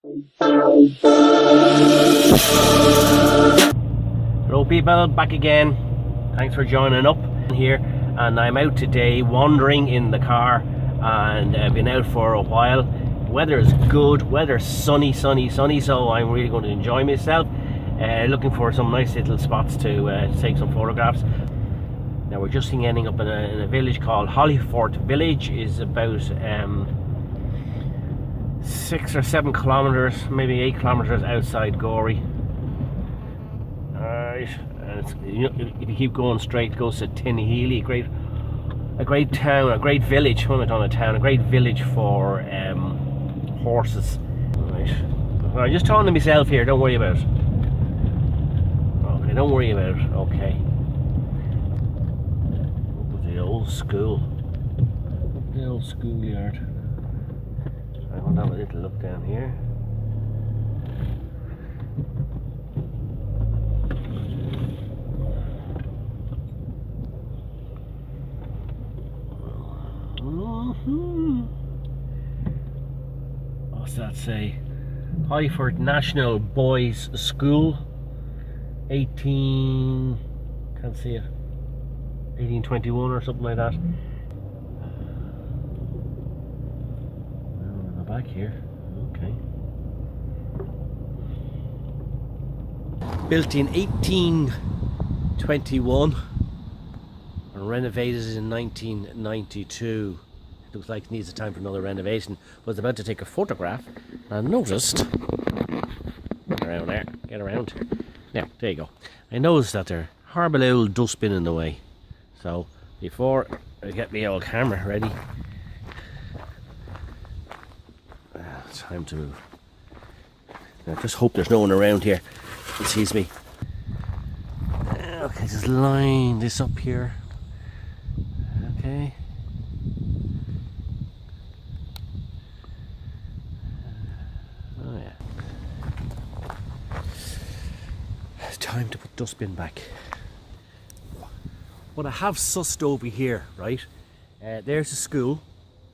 Hello people, back again. Thanks for joining up here. And I'm out today wandering in the car, and I've been out for a while. Weather is good, weather's sunny, so I'm really going to enjoy myself. Looking for some nice little spots to take some photographs. Now we're just ending up in a village called HOLLYFOUT Village. Is about 6 or 7 kilometers, maybe 8 kilometers outside Gorey. Alright, and it's, you know, if you keep going straight, it goes to Tinhealy, a great town, a great village. What am I talking about? Town, a great village for horses. Right, I'm just talking to myself here. Don't worry about it. Okay, don't worry about it. Okay. The old school. The old schoolyard. I want to have a little look down here. What's that say? HOLLYFOUT National Boys School, 18, can't see it, 1821 or something like that. Oh, back here, okay. Built in 1821 and renovated in 1992. Looks like it needs a time for another renovation. Was about to take a photograph and noticed, get around there, get around. Now, there you go. I noticed that there horrible old dustbin in the way. So before I get the old camera ready, time to move. Now, just hope there's no one around here that sees me. Okay, just line this up here. Okay. Oh yeah. It's time to put dustbin back. What I have sussed over here, right? There's a school,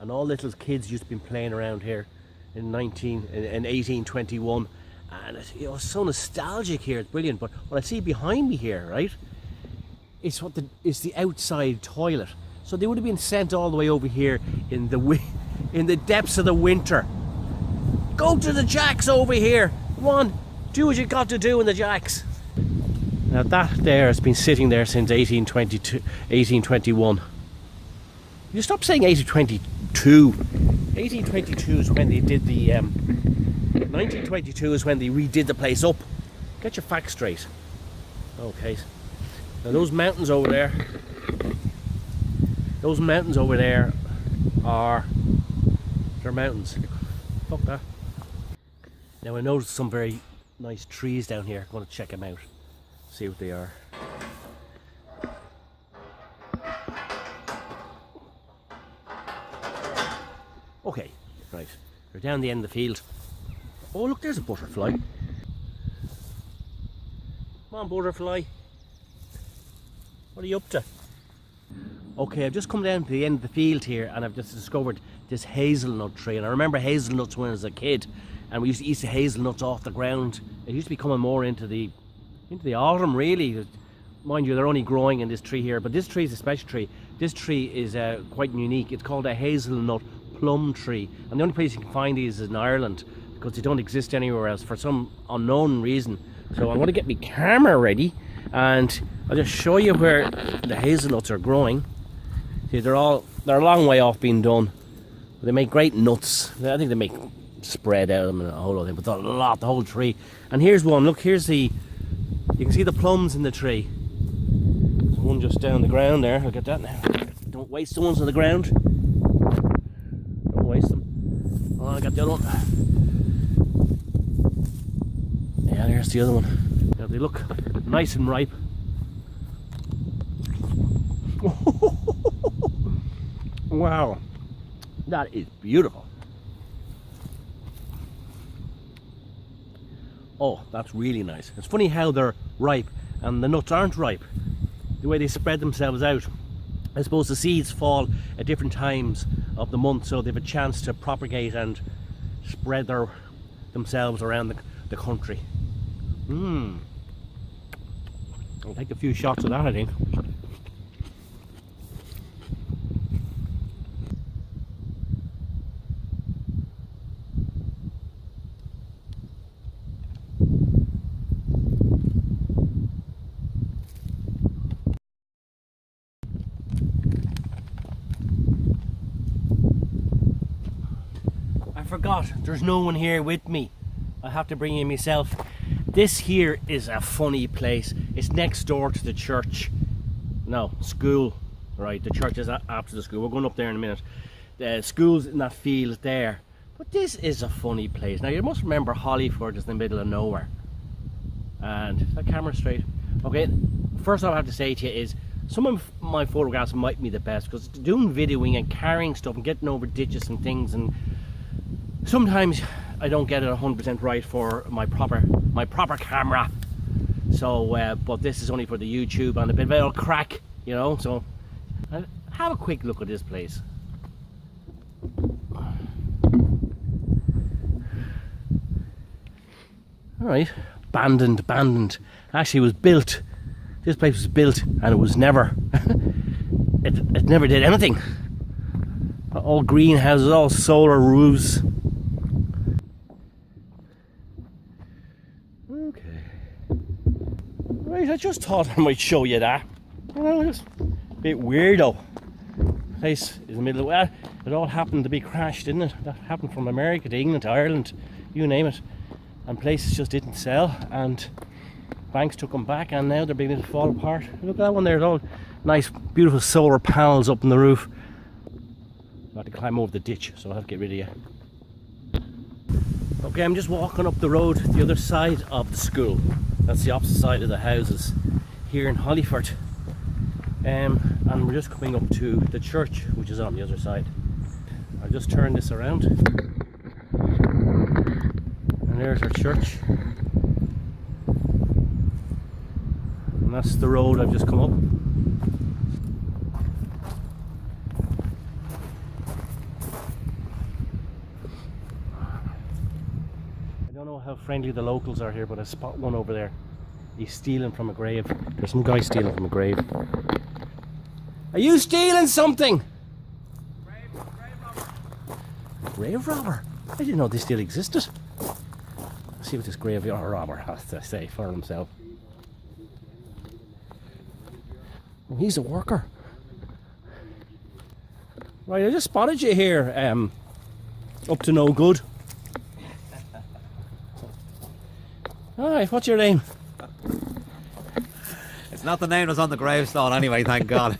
and all little kids used to be playing around here in 1821, and it's, you know, it's so nostalgic here. It's brilliant. But what I see behind me here, right, is is the outside toilet. So they would have been sent all the way over here in the depths of the winter. Go to the jacks over here. Come on, do what you got to do in the jacks. Now that there has been sitting there since 1821. You stop saying 1822. 1822 is when they did the 1922 is when they redid the place up. Get your facts straight. Okay. Now those mountains over there, they're mountains. Fuck that. Now I noticed some very nice trees down here. I'm going to check them out, see what they are. Okay, right. They're down the end of the field. Oh look, there's a butterfly. Come on, butterfly. What are you up to? Okay, I've just come down to the end of the field here, and I've just discovered this hazelnut tree. And I remember hazelnuts when I was a kid, and we used to eat the hazelnuts off the ground. It used to be coming more into the autumn, really. Mind you, they're only growing in this tree here, but this tree is a special tree. This tree is quite unique. It's called a hazelnut plum tree, and the only place you can find these is in Ireland, because they don't exist anywhere else for some unknown reason. So I'm going to get my camera ready, and I'll just show you where the hazelnuts are growing. See, they're a long way off being done. They make great nuts. I think they make spread out of them and a whole lot of thing, but the whole tree. And here's one. Look, you can see the plums in the tree. There's one just down the ground there. I'll get that now. Don't waste the ones on the ground. Don't waste them. Oh, I got the other one. Yeah, there's the other one. Now they look nice and ripe. Wow, that is beautiful. Oh, that's really nice. It's funny how they're ripe and the nuts aren't ripe. The way they spread themselves out. I suppose the seeds fall at different times of the month, so they have a chance to propagate and spread their themselves around the country. I'll take a few shots of that, I think. I forgot, there's no one here with me. I have to bring in myself. This here is a funny place. It's next door to the church. No, school. Right, the church is after the school. We're going up there in a minute. The school's in that field there. But this is a funny place. Now you must remember Hollyford is in the middle of nowhere. And is that camera straight? Okay, first all I have to say to you is some of my photographs might be the best because doing videoing and carrying stuff and getting over ditches and things, and sometimes I don't get it 100% right for my proper camera. So, but this is only for the YouTube and a bit of a crack, you know. So, have a quick look at this place. All right, abandoned. Actually, it was built. This place was built, and it was never. it never did anything. All greenhouses, all solar roofs. Right, I just thought I might show you that. Well, it's a bit weirdo. Place is in the middle of, well, it all happened to be crashed, didn't it? That happened from America to England to Ireland, you name it. And places just didn't sell, and banks took them back, and now they're beginning to fall apart. Look at that one there, it's all nice, beautiful solar panels up on the roof. I have to climb over the ditch, so I'll have to get rid of you. Okay, I'm just walking up the road, the other side of the school. That's the opposite side of the houses here in Hollyford. And we're just coming up to the church, which is on the other side. I'll just turn this around. And there's our church. And that's the road I've just come up. I don't know how friendly the locals are here, but I spot one over there. He's stealing from a grave. There's some guy stealing from a grave. Are you stealing something? Grave robber. Grave robber? I didn't know this still existed. Let's see what this grave robber has to say for himself. Oh, he's a worker. Right, I just spotted you here. Up to no good. Alright, what's your name? It's not the name that's on the gravestone anyway, thank God.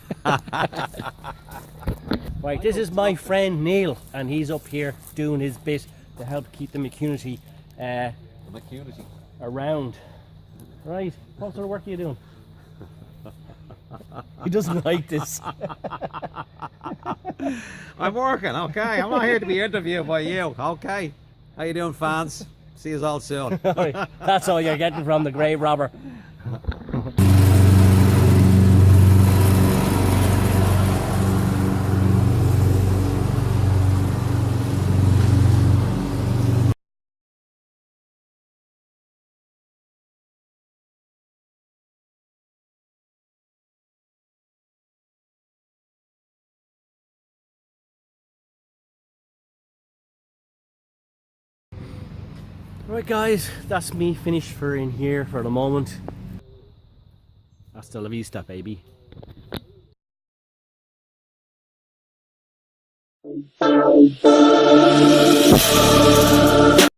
Right, this is my friend Neil, and he's up here doing his bit to help keep the community around. Right, what sort of work are you doing? He doesn't like this. I'm working, okay. I'm not here to be interviewed by you, okay. How you doing, fans? See you all soon. That's all you're getting from the grave robber. Right guys, that's me finished for in here for the moment. Hasta la vista, baby.